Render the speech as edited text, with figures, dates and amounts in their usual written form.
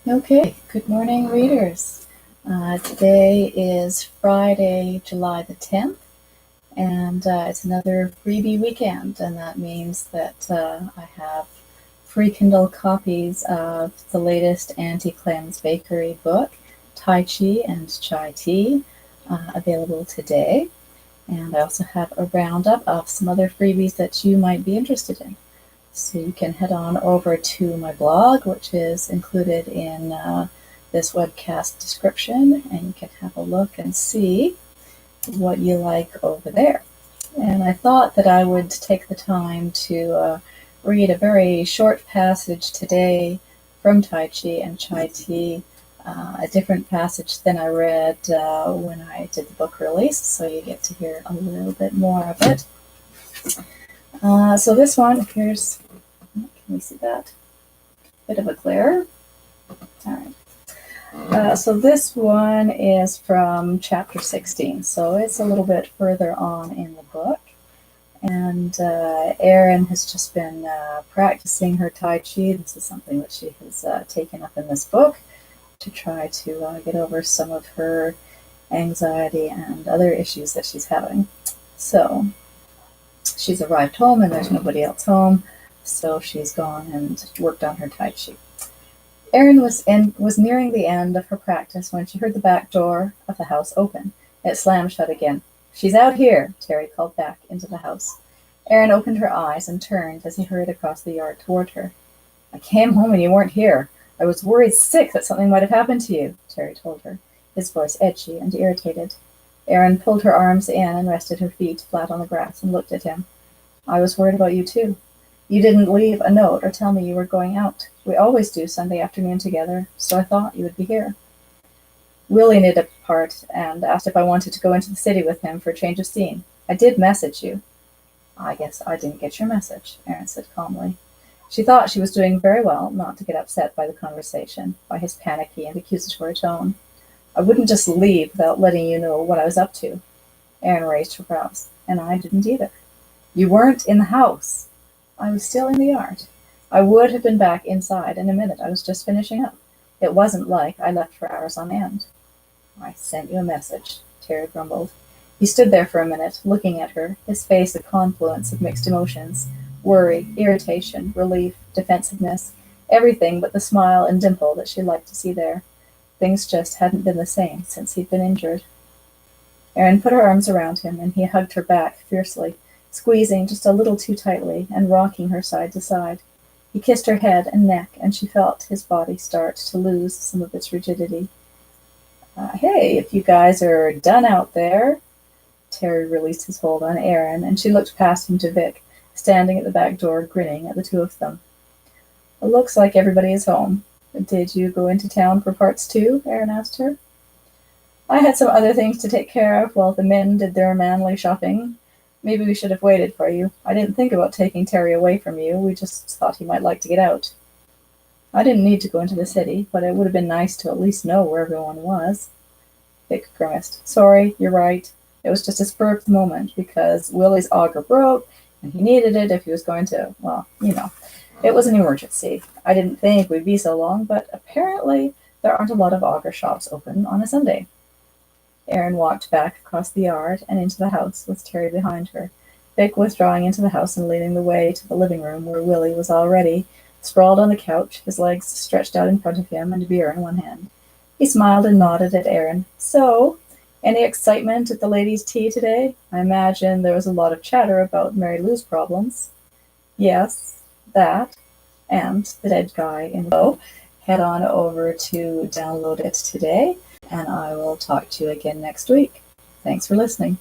Okay, good morning, readers. Today is Friday, July the 10th, and it's another freebie weekend, and that means that I have free Kindle copies of the latest Auntie Clem's bakery book, Tai Chi and Chai Tea, available today. And I also have a roundup of some other freebies that you might be interested in. So you can head on over to my blog, which is included in this webcast description, and you can have a look and see what you like over there. And I thought that I would take the time to read a very short passage today from Tai Chi and Chai Tea, a different passage than I read when I did the book release, so you get to hear a little bit more of it. So this one appears. Can we see that? Bit of a glare. All right. So this one is from chapter 16. So it's a little bit further on in the book. And Erin has just been practicing her Tai Chi. This is something that she has taken up in this book to try to get over some of her anxiety and other issues that she's having. So she's arrived home and there's nobody else home. So she's gone and worked on her Tai Chi. Erin was nearing the end of her practice when she heard the back door of the house open. It slammed shut again. "She's out here," Terry called back into the house. Erin opened her eyes and turned as he hurried across the yard toward her. "I came home and you weren't here. I was worried sick that something might have happened to you," Terry told her, his voice edgy and irritated. Erin pulled her arms in and rested her feet flat on the grass and looked at him. "I was worried about you too. You didn't leave a note or tell me you were going out. We always do Sunday afternoon together, so I thought you would be here." "Willie needed a part and asked if I wanted to go into the city with him for a change of scene. I did message you." "I guess I didn't get your message," Erin said calmly. She thought she was doing very well not to get upset by the conversation, by his panicky and accusatory tone. "I wouldn't just leave without letting you know what I was up to." Erin raised her brows. "And I didn't either." "You weren't in the house." "I was still in the yard. I would have been back inside in a minute. I was just finishing up. It wasn't like I left for hours on end." "I sent you a message," Terry grumbled. He stood there for a minute, looking at her, his face a confluence of mixed emotions: worry, irritation, relief, defensiveness, everything but the smile and dimple that she liked to see there. Things just hadn't been the same since he'd been injured. Erin put her arms around him, and he hugged her back fiercely, squeezing just a little too tightly and rocking her side to side. He kissed her head and neck, and she felt his body start to lose some of its rigidity. "Hey, if you guys are done out there." Terry released his hold on Erin, and she looked past him to Vic, standing at the back door, grinning at the two of them. "It looks like everybody is home. Did you go into town for parts too?" Erin asked her. "I had some other things to take care of while the men did their manly shopping. Maybe we should have waited for you. I didn't think about taking Terry away from you. We just thought he might like to get out." "I didn't need to go into the city, but it would have been nice to at least know where everyone was." Vic grimaced. "Sorry, you're right. It was just a spur of the moment because Willie's auger broke and he needed it if he was going to, well, it was an emergency. I didn't think we'd be so long, but apparently there aren't a lot of auger shops open on a Sunday." Erin walked back across the yard and into the house with Terry behind her, Vic withdrawing into the house and leading the way to the living room where Willie was already sprawled on the couch, his legs stretched out in front of him and a beer in one hand. He smiled and nodded at Erin. "So, any excitement at the ladies' tea today? I imagine there was a lot of chatter about Mary Lou's problems." "Yes, that, and the dead guy in the Head on over to download it today, and I will talk to you again next week. Thanks for listening.